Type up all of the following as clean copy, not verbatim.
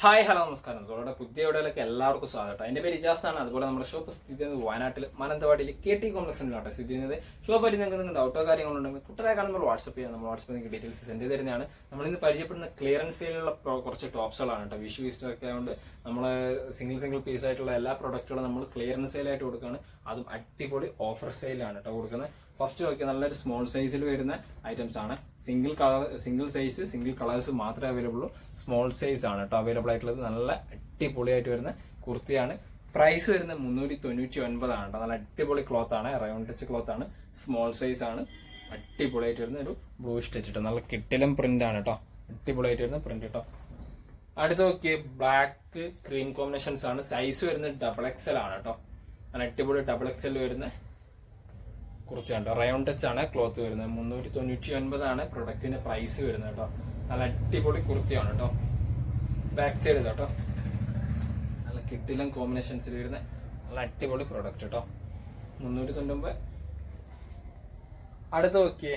Hi hello നമസ്കാരം. സോളുടെ പുതിയ വീഡിയോയിലേക്ക് എല്ലാവർക്കും സ്വാഗതം. എൻ്റെ പേര് ഇജാസാണ്. അതുപോലെ നമ്മുടെ ഷോപ്പ് സ്ഥിതി ചെയ്യുന്നത് വയനാട്ടിൽ മാനന്തവാടിയിൽ KT കോംപ്ലക്സിലാണ് സ്ഥിതി ചെയ്യുന്നത്. ഷോപ്പ് പറ്റി നിങ്ങൾക്ക് ഡൗട്ടോ കാര്യങ്ങളുണ്ടെങ്കിൽ കുട്ടരെ കാണുമ്പോൾ വാട്സപ്പ് ചെയ്യാം. നമ്മൾ വാട്സപ്പിൽ നിങ്ങൾക്ക് ഡീറ്റെയിൽസ് സെൻഡ് ചെയ്ത് തരുന്നതാണ്. നമ്മളിന്ന് പരിചയപ്പെടുന്ന ക്ലിയറൻസ് സെയിലുള്ള കുറച്ച് ടോപ്സുകളാണ് കേട്ടോ. വിഷു ഈസ്റ്റർ ഒക്കെ ആയതുകൊണ്ട് നമ്മൾ സിംഗിൾ പീസ് ആയിട്ടുള്ള എല്ലാ പ്രൊഡക്റ്റുകളും നമ്മൾ ക്ലിയറൻസ് സെയിലായിട്ട് കൊടുക്കുകയാണ്. അതും അടിപൊളി ഓഫർ സെയിലാണ് കേട്ടോ കൊടുക്കുന്നത്. ഫസ്റ്റ് നോക്കിയാൽ നല്ലൊരു സ്മോൾ സൈസിൽ വരുന്ന ഐറ്റംസ് ആണ്. സിംഗിൾ സൈസ് സിംഗിൾ കളേഴ്സ് മാത്രമേ അവൈലബിൾ ഉള്ളൂ. സ്മോൾ സൈസ് ആണ് കേട്ടോ അവൈലബിൾ ആയിട്ടുള്ളത്. നല്ല അടിപൊളിയായിട്ട് വരുന്ന കുർത്തിയാണ്. പ്രൈസ് വരുന്നത് 399 ആണ് കേട്ടോ. നല്ല അടിപൊളി ക്ലോത്ത് ആണ്. റയോൺ ടച്ച് ക്ലോത്ത് ആണ്. സ്മോൾ സൈസ് ആണ്. അടിപൊളിയായിട്ട് വരുന്ന ഒരു ബ്ലൂ സ്റ്റിച്ച് കേട്ടോ. നല്ല കിട്ടിലും പ്രിന്റ് ആണ് കേട്ടോ. അടിപൊളിയായിട്ട് വരുന്ന പ്രിന്റ് കേട്ടോ. അടുത്ത നോക്കിയ ബ്ലാക്ക് ക്രീം കോമ്പിനേഷൻസ് ആണ്. സൈസ് വരുന്നത് XXL ആണ് കേട്ടോ. നല്ല അടിപൊളി XXL വരുന്ന കുറിച്ചാണ്. റയോൺ ടച്ച് ആണ് ക്ലോത്ത് വരുന്നത്. 399 ആണ് പ്രൊഡക്റ്റിന്റെ പ്രൈസ് വരുന്നത് കേട്ടോ. നല്ല അടിപൊളി കുർത്തിയാണ് കേട്ടോ. ബാക്ക് സൈഡ് കേട്ടോ. നല്ല കിട്ടിലും കോമ്പിനേഷൻസിൽ വരുന്ന നല്ല അടിപൊളി പ്രൊഡക്റ്റ് കേട്ടോ. 399. അടുത്ത് നോക്കിയേ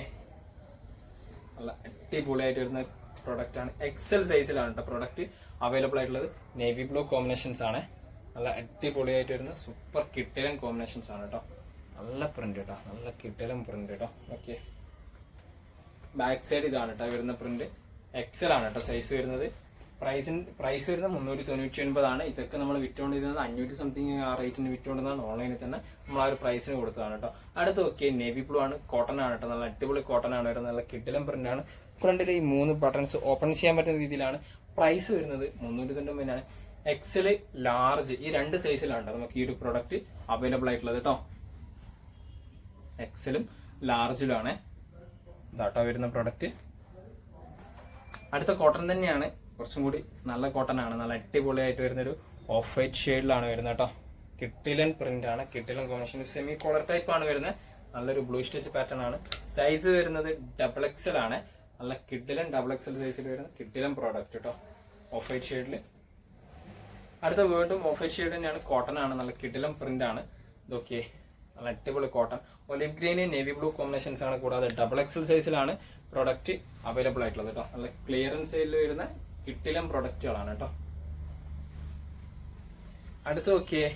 നല്ല അടിപൊളിയായിട്ട് വരുന്ന പ്രൊഡക്റ്റ് ആണ്. XL സൈസിലാണ് കേട്ടോ പ്രൊഡക്റ്റ് അവൈലബിൾ ആയിട്ടുള്ളത്. നേവി ബ്ലൂ കോമ്പിനേഷൻസ് ആണ്. നല്ല അടിപൊളിയായിട്ട് വരുന്ന സൂപ്പർ കിട്ടിലും കോമ്പിനേഷൻസ് ആണ് കേട്ടോ. നല്ല പ്രിന്റ് കേട്ടോ. നല്ല കിട്ടലും പ്രിന്റ് കേട്ടോ. ഓക്കെ, ബാക്ക് സൈഡ് ഇതാണ് കേട്ടോ വരുന്ന പ്രിന്റ്. XL ആണ് കേട്ടോ സൈസ് വരുന്നത്. പ്രൈസ് വരുന്നത് 399 ആണ്. ഇതൊക്കെ നമ്മൾ വിറ്റുകൊണ്ടിരുന്നത് 500 സംതിങ് ആ റേറ്റിന് വിറ്റുകൊണ്ടിരുന്നതാണ്. ഓൺലൈനിൽ തന്നെ നമ്മൾ ആ ഒരു പ്രൈസിന് കൊടുത്തതാണ് കേട്ടോ. അടുത്ത് ഓക്കെ നേവി ബ്ലൂ ആണ്. കോട്ടൺ ആണ് കേട്ടോ. നല്ല അടിപൊളി കോട്ടൺ ആണ് വരുന്നത്. നല്ല കിട്ടലും പ്രിന്റ് ആണ്. ഫ്രണ്ടിൽ ഈ 3 ബട്ടൺസ് ഓപ്പൺ ചെയ്യാൻ പറ്റുന്ന രീതിയിലാണ്. പ്രൈസ് വരുന്നത് 399 ആണ്. XL ലാർജ് ഈ 2 സൈസിലാണ് നമുക്ക് ഈ ഒരു പ്രൊഡക്റ്റ് അവൈലബിൾ ആയിട്ടുള്ളത് കേട്ടോ. XLും ലാർജിലുമാണ് ഇതാട്ടോ വരുന്ന പ്രൊഡക്റ്റ്. അടുത്ത കോട്ടൺ തന്നെയാണ്. കുറച്ചും കൂടി നല്ല കോട്ടൺ ആണ്. നല്ല അടിപൊളിയായിട്ട് വരുന്നൊരു ഓഫ് വൈറ്റ് ഷെയ്ഡിലാണ് വരുന്നത് കേട്ടോ. കിട്ടിലൻ പ്രിന്റ് ആണ്. കിട്ടിലൻ കോമ്പിനേഷൻ സെമി കോളർ ടൈപ്പ് ആണ് വരുന്നത്. നല്ലൊരു ബ്ലൂ സ്റ്റിച്ച് പാറ്റേൺ ആണ്. സൈസ് വരുന്നത് XXL ആണ്. നല്ല കിട്ടിലൻ XXL സൈസിൽ വരുന്ന കിട്ടിലൻ പ്രോഡക്റ്റ് കേട്ടോ. ഓഫ് വൈറ്റ് ഷെയ്ഡിൽ. അടുത്ത വീണ്ടും ഓഫ് വൈറ്റ് ഷെയ്ഡ് തന്നെയാണ്. കോട്ടൺ ആണ്. നല്ല കിട്ടിലൻ പ്രിന്റ് ആണ്. ഇതൊക്കെ നല്ല അടിപൊളി cotton. Olive green navy blue combinations ആണ്. കൂടാതെ XXL സൈസിലാണ് പ്രൊഡക്റ്റ് അവൈലബിൾ ആയിട്ടുള്ളത് കേട്ടോ. നല്ല ക്ലിയറൻസ് സെയിലിൽ വരുന്ന കിട്ടിലം പ്രൊഡക്റ്റുകളാണ് കേട്ടോ. അടുത്ത് നോക്കിയേ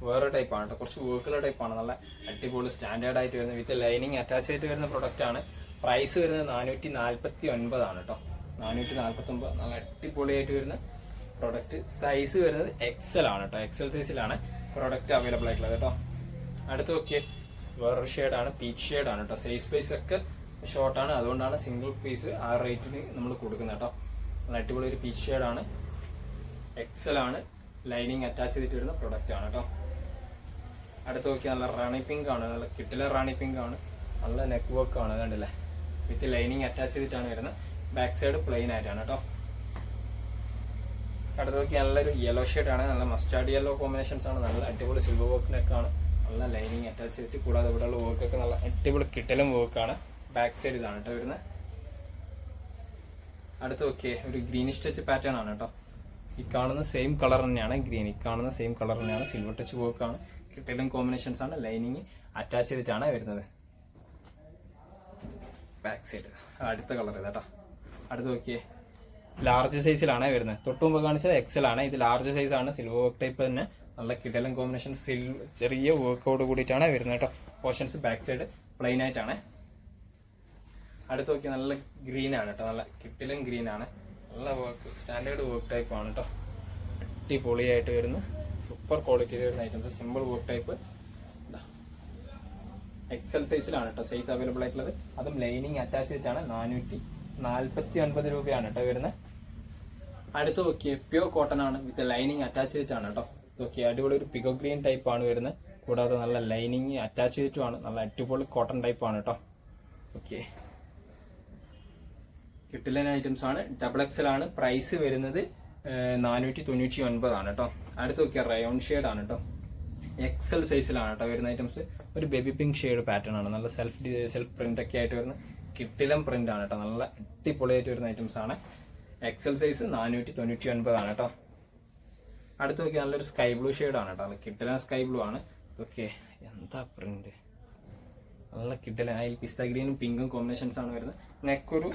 വേറെ ടൈപ്പാണ് കേട്ടോ. കുറച്ച് വർക്കുള്ള ടൈപ്പാണ്. നല്ല അടിപൊളി സ്റ്റാൻഡേർഡ് ആയിട്ട് വരുന്ന വിത്ത് ലൈനിങ് അറ്റാച്ച് ആയിട്ട് വരുന്ന പ്രൊഡക്റ്റ് ആണ്. പ്രൈസ് വരുന്നത് 449 ആണ് കേട്ടോ. 449 നല്ല അടിപൊളിയായിട്ട് വരുന്ന പ്രൊഡക്റ്റ്. സൈസ് വരുന്നത് XL ആണ് കേട്ടോ. XL സൈസിലാണ് പ്രൊഡക്റ്റ് അവൈലബിൾ ആയിട്ടുള്ളത് കേട്ടോ. അടുത്ത് നോക്കിയേ വേറൊരു ഷെയ്ഡാണ്. പീച്ച് ഷെയ്ഡാണ് കേട്ടോ. സൈസ് പൈസ് ഒക്കെ ഷോർട്ടാണ്. അതുകൊണ്ടാണ് സിംഗിൾ പീസ് ആ റേറ്റിന് നമ്മൾ കൊടുക്കുന്നത് കേട്ടോ. നല്ല അടിപൊളി ഒരു പീച്ച് ഷെയ്ഡാണ്. XL ആണ്. ലൈനിങ് അറ്റാച്ച് ചെയ്തിട്ട് വരുന്ന പ്രൊഡക്റ്റ് ആണ് കേട്ടോ. അടുത്ത് നോക്കിയാൽ നല്ല റാണി പിങ്ക് ആണ്. നല്ല കിട്ടില റാണി പിങ്ക് ആണ്. നല്ല നെക്ക് വർക്ക് ആണ്. കണ്ടില്ലേ വിത്ത് ലൈനിങ് അറ്റാച്ച് ചെയ്തിട്ടാണ് വരുന്നത്. ബാക്ക് സൈഡ് പ്ലെയിൻ ആയിട്ടാണ് കേട്ടോ. അടുത്ത് നോക്കിയാൽ നല്ലൊരു യെല്ലോ ഷെയ്ഡാണ്. നല്ല മസ്റ്റാർഡ് യെല്ലോ കോമ്പിനേഷൻസ് ആണ്. നല്ല അടിപൊളി സിൽവർ വർക്ക് നെക്കാണ്. നല്ല ലൈനിങ് അറ്റാച്ച് ചെയ്തിട്ട് കൂടാതെ ഇവിടെയുള്ള വർക്കൊക്കെ നല്ല അടിപൊളി കിട്ടലും വർക്കാണ്. ബാക്ക് സൈഡ് ഇതാണ് കേട്ടോ വരുന്നത്. അടുത്ത് ഓക്കെ ഒരു ഗ്രീനിഷ് ടച്ച് പാറ്റേൺ ആണ് കേട്ടോ. ഈ കാണുന്ന സെയിം കളർ തന്നെയാണ് ഗ്രീൻ. ഈ കാണുന്ന സെയിം കളർ തന്നെയാണ്. സിൽവർ ടച്ച് വർക്കാണ്. കിട്ടലും കോമ്പിനേഷൻസ് ആണ്. ലൈനിങ് അറ്റാച്ച് ചെയ്തിട്ടാണ് വരുന്നത്. ബാക്ക് സൈഡ് അടുത്ത കളർ ഇതാട്ടോ. അടുത്ത് നോക്കിയേ ലാർജ് സൈസിലാണ് വരുന്നത്. തൊട്ട് മുമ്പ് കാണിച്ചത് XL ആണ്. ഇത് ലാർജ് സൈസ് ആണ്. സിൽവർ വർക്ക് ടൈപ്പ് തന്നെ. നല്ല കിടലൻ കോമ്പിനേഷൻ. ചെറിയ വർക്കോട് കൂടിയിട്ടാണ് വരുന്നത് കേട്ടോ. പോർഷൻസ് ബാക്ക് സൈഡ് പ്ലെയിൻ ആയിട്ടാണ്. അടുത്ത് നോക്കി നല്ല ഗ്രീൻ ആണ് കേട്ടോ. നല്ല കിട്ടിലും ഗ്രീൻ ആണ്. നല്ല വർക്ക് സ്റ്റാൻഡേർഡ് വർക്ക് ടൈപ്പ് ആണ് കേട്ടോ. അടിപൊളിയായിട്ട് വരുന്ന സൂപ്പർ ക്വാളിറ്റിയിൽ വരുന്ന items. Simple work type. XL സൈസിലാണ് കേട്ടോ സൈസ് അവൈലബിൾ ആയിട്ടുള്ളത്. അതും ലൈനിങ് അറ്റാച്ച് ചെയ്തിട്ടാണ്. 449 രൂപയാണ് കേട്ടോ വരുന്നത്. അടുത്ത് നോക്കിയേ പ്യൂർ കോട്ടൺ ആണ്. വിത്ത് ലൈനിങ് അറ്റാച്ച് ചെയ്തിട്ടാണ് കേട്ടോ. ഇതൊക്കെ അടിപൊളി ഒരു പിഗോ ഗ്രീൻ ടൈപ്പ് ആണ് വരുന്നത്. കൂടാതെ നല്ല ലൈനിങ് അറ്റാച്ച് ചെയ്തിട്ടുമാണ്. നല്ല അടിപൊളി കോട്ടൺ ടൈപ്പ് ആണ് കേട്ടോ. ഓക്കെ കിട്ടിലൻ ഐറ്റംസ് ആണ്. XXL ആണ്. പ്രൈസ് വരുന്നത് 499 ആണ് കേട്ടോ. അടുത്ത് നോക്കിയാൽ റയോൺ ഷെയ്ഡ് ആണ് കേട്ടോ. XL സൈസിലാണ് കേട്ടോ വരുന്ന ഐറ്റംസ്. ഒരു ബേബി പിങ്ക് ഷെയ്ഡ് പാറ്റേൺ ആണ്. നല്ല സെൽഫ് പ്രിന്റ് ഒക്കെ ആയിട്ട് വരുന്ന കിട്ടിലം പ്രിന്റ് ആണ് കേട്ടോ. നല്ല അടിപൊളിയായിട്ട് വരുന്ന ഐറ്റംസ് ആണ്. XL സൈസ് 499 ആണ് കേട്ടോ. അടുത്ത് നോക്കി നല്ലൊരു സ്കൈ ബ്ലൂ ഷെയ്ഡാണ് കേട്ടോ. നല്ല കിട്ടിലൻ സ്കൈ ബ്ലൂ ആണ്. ഓക്കെ എന്താ പ്രിന്റ്. നല്ല കിട്ടിലൻ. അതിൽ പിസ്ത ഗ്രീനും പിങ്കും കോമ്പിനേഷൻസ് ആണ് വരുന്നത്. നെക്കൊരു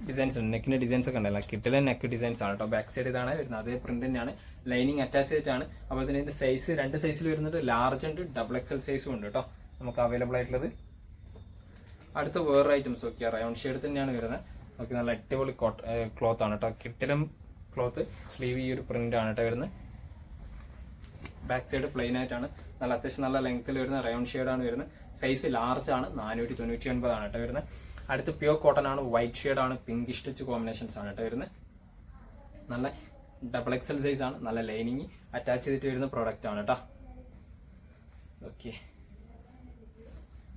ഡിസൈൻസ് ഉണ്ട്, നെക്കിൻ്റെ ഡിസൈൻസ് ഒക്കെ ഉണ്ടല്ലോ, കിട്ടിലെ നെക്ക് ഡിസൈൻസ് ആണ് കേട്ടോ. ബാക്ക് സൈഡ് ഇതാണ് വരുന്നത്, അതേ പ്രിന്റ് തന്നെയാണ്. ലൈനിങ് അറ്റാച്ച് ചെയ്തിട്ടാണ്. അപ്പോൾ തന്നെ ഇതിന്റെ സൈസ് 2 സൈസിൽ വരുന്നുണ്ട്, ലാർജ് ഉണ്ട്, XXL സൈസും ഉണ്ട് കേട്ടോ നമുക്ക് അവൈലബിൾ ആയിട്ടുള്ളത്. അടുത്ത വേറെ ഐറ്റംസ് നോക്കിയാൽ റയോൺ ഷെയ്ഡ് തന്നെയാണ് വരുന്നത്. ഓക്കെ, നല്ല അടിപൊളി ക്ലോത്ത് ആണ് കേട്ടോ. കിട്ടിലും ക്ലോത്ത്, സ്ലീവ് ഈ ഒരു പ്രിന്റ് ആണ് കേട്ടോ വരുന്നത്. ബാക്ക് സൈഡ് പ്ലെയിൻ ആയിട്ടാണ്, നല്ല അത്യാവശ്യം നല്ല ലെങ്ത്തിൽ വരുന്ന റയോൺ ഷെയ്ഡാണ് വരുന്നത്. സൈസ് ലാർജ് ആണ്, 499 ആണ് കേട്ടോ വരുന്നത്. അടുത്ത് പ്യൂർ കോട്ടൺ ആണ്, വൈറ്റ് ഷെയ്ഡ് ആണ്, പിങ്ക് സ്റ്റിച്ച് കോമ്പിനേഷൻസ് ആണ് കേട്ടോ വരുന്നത്. നല്ല XXL സൈസ് ആണ്, നല്ല ലൈനിങ് അറ്റാച്ച് ചെയ്തിട്ട് വരുന്ന പ്രോഡക്റ്റ് ആണ് കേട്ടോ. ഓക്കെ,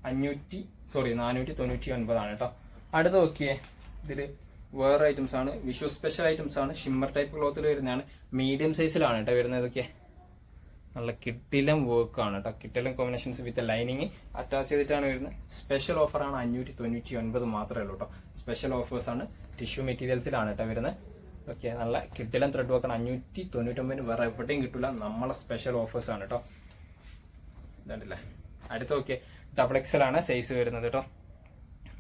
499 ആണ് കേട്ടോ. അടുത്ത് നോക്കിയേ, ഇതിൽ വേറെ ഐറ്റംസ് ആണ്, വിഷു സ്പെഷ്യൽ ഐറ്റംസ് ആണ്, ഷിമ്മർ ടൈപ്പ് ക്ലോത്തിൽ വരുന്നതാണ്, മീഡിയം സൈസിലാണ് കേട്ടോ വരുന്നത്. ഇതൊക്കെ നല്ല കിട്ടിലം വർക്ക് ആണ് കേട്ടോ, കിട്ടിലം കോമ്പിനേഷൻസ് വിത്ത് ലൈനിങ് അറ്റാച്ച് ചെയ്തിട്ടാണ് വരുന്നത്. സ്പെഷ്യൽ ഓഫറാണ്, 599 മാത്രമേ ഉള്ളൂ കേട്ടോ. സ്പെഷ്യൽ ഓഫേഴ്സാണ്, ടിഷ്യൂ മെറ്റീരിയൽസിലാണ് കേട്ടോ വരുന്നത്. ഓക്കെ, നല്ല കിട്ടിലം ത്രെഡ് വർക്കാണ്, 599 വേറെ എവിടെയും കിട്ടില്ല, നമ്മളെ സ്പെഷ്യൽ ഓഫേഴ്സാണ് കേട്ടോ. ഇതുണ്ടല്ലേ. അടുത്ത് നോക്കിയേ, XXL ആണ് സൈസ് വരുന്നത് കേട്ടോ.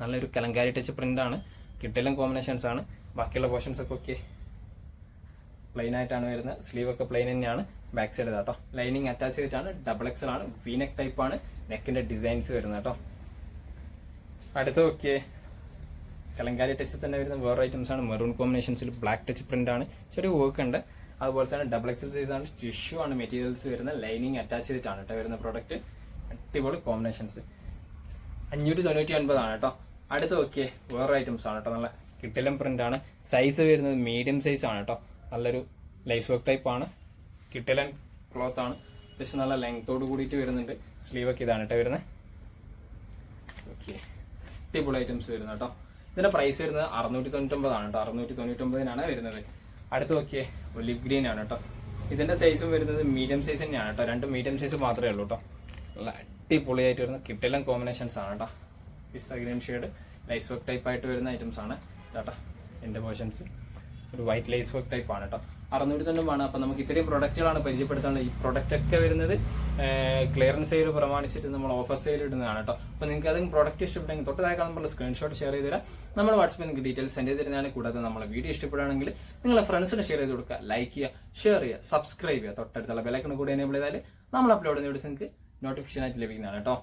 നല്ലൊരു കലങ്കാരി ടച്ച് പ്രിന്റ് ആണ്, കിട്ടിലം കോമ്പിനേഷൻസ് ആണ്. ബാക്കിയുള്ള പോർഷൻസ് ഒക്കെ ഓക്കെ പ്ലെയിൻ ആയിട്ടാണ് വരുന്നത്. സ്ലീവ് ഒക്കെ പ്ലെയിൻ തന്നെയാണ്. ബാക്ക് സൈഡ് കേട്ടോ, ലൈനിങ് അറ്റാച്ച് ചെയ്തിട്ടാണ്. XXL ആണ്, വീനെക്ക് ടൈപ്പ് ആണ് നെക്കിന്റെ ഡിസൈൻസ് വരുന്നത് കേട്ടോ. അടുത്ത് ഓക്കെ, കലങ്കാരി ടച്ച് തന്നെ വരുന്ന വേറെ ഐറ്റംസ് ആണ്, മെറൂൺ കോമ്പിനേഷൻസിൽ ബ്ലാക്ക് ടച്ച് പ്രിന്റ് ആണ്, ചെറിയ വർക്ക് ഉണ്ട്. അതുപോലെ തന്നെ XXL സൈസ് ആണ്, ടിഷ്യൂ ആണ് മെറ്റീരിയൽസ് വരുന്നത്, ലൈനിങ് അറ്റാച്ച് ചെയ്തിട്ടാണ് കേട്ടോ വരുന്ന പ്രോഡക്റ്റ്. അടിപൊളി കോമ്പിനേഷൻസ്, 599 ആണ് കേട്ടോ. അടുത്ത് ഓക്കെ, വേറെ ഐറ്റംസ് ആണ് കേട്ടോ. നല്ല കിട്ടിലം പ്രിന്റ് ആണ്, സൈസ് വരുന്നത് മീഡിയം സൈസ് ആണ് കേട്ടോ. നല്ലൊരു ലൈസ് വർക്ക് ടൈപ്പ് ആണ്, കിട്ടിലൻ ക്ലോത്ത് ആണ്, അത്യാവശ്യം നല്ല ലെങ്തോട് കൂടിയിട്ട് വരുന്നുണ്ട്. സ്ലീവ് ഒക്കെ ഇതാണ് കേട്ടോ വരുന്നത്. ഓക്കെ, അടിപൊളി ഐറ്റംസ് വരുന്നത് കേട്ടോ. ഇതിന്റെ പ്രൈസ് വരുന്നത് 699 ആണ് കേട്ടോ. 699 വരുന്നത്. അടുത്ത് നോക്കിയേ, ഒലിവ് ഗ്രീൻ ആണ് കേട്ടോ. ഇതിന്റെ സൈസും വരുന്നത് മീഡിയം സൈസ് തന്നെയാണ് കേട്ടോ. 2 മീഡിയം സൈസ് മാത്രമേ ഉള്ളൂ കേട്ടോ. നല്ല അടിപൊളിയായിട്ട് വരുന്ന കിട്ടിലൻ കോമ്പിനേഷൻസ് ആണ് കേട്ടോ. പിസ്ത green shade lace work type ആയിട്ട് വരുന്ന ഐറ്റംസ് ആണ് കേട്ടോ. എൻ്റെ പോർഷൻസ് ഒരു വൈറ്റ് ലൈസ് വർക്ക് ടൈപ്പ് ആണ് കേട്ടോ. 699 ആണ്. അപ്പോൾ നമുക്ക് ഇത്രയും പ്രൊഡക്റ്റുകളാണ് പരിചയപ്പെടുത്താനുള്ളത്. ഈ പ്രൊഡക്റ്റ് ഒക്കെ വരുന്നത് ക്ലിയറൻസ് സെയിൽ പ്രമാണിച്ചിട്ട് നമ്മൾ ഓഫർ സെയിൽ ഇടുന്നതാണ് കേട്ടോ. അപ്പോൾ നിങ്ങൾക്ക് അതെങ്കിലും പ്രൊഡക്റ്റ് ഇഷ്ടപ്പെട്ടെങ്കിൽ തൊട്ടതായി കാണുമ്പോൾ സ്ക്രീൻഷോട്ട് ഷെയർ ചെയ്ത് തരാം. നമ്മൾ വാട്സപ്പിൽ നിങ്ങൾക്ക് ഡീറ്റെയിൽസ് സെൻഡ് ചെയ്ത് തരുന്നതാണ്. കൂടാതെ നമ്മളെ വീഡിയോ ഇഷ്ടപ്പെടുകയാണെങ്കിൽ നിങ്ങളെ ഫ്രണ്ട്സിന് ഷെയർ ചെയ്ത് കൊടുക്കുക, ലൈക്ക് ചെയ്യുക, ഷെയർ ചെയ്യുക, സബ്സ്ക്രൈബ് ചെയ്യുക. തൊട്ടടുത്തുള്ള ബെലൈക്കൺ കൂടി എനേബിൾ ചെയ്താൽ നമ്മൾ അപ്ലോഡ് ചെയ്യുന്ന വീഡിയോസ് നിങ്ങൾക്ക് നോട്ടിഫിക്കേഷൻ ആയിട്ട് ലഭിക്കുന്നതാണ് കേട്ടോ.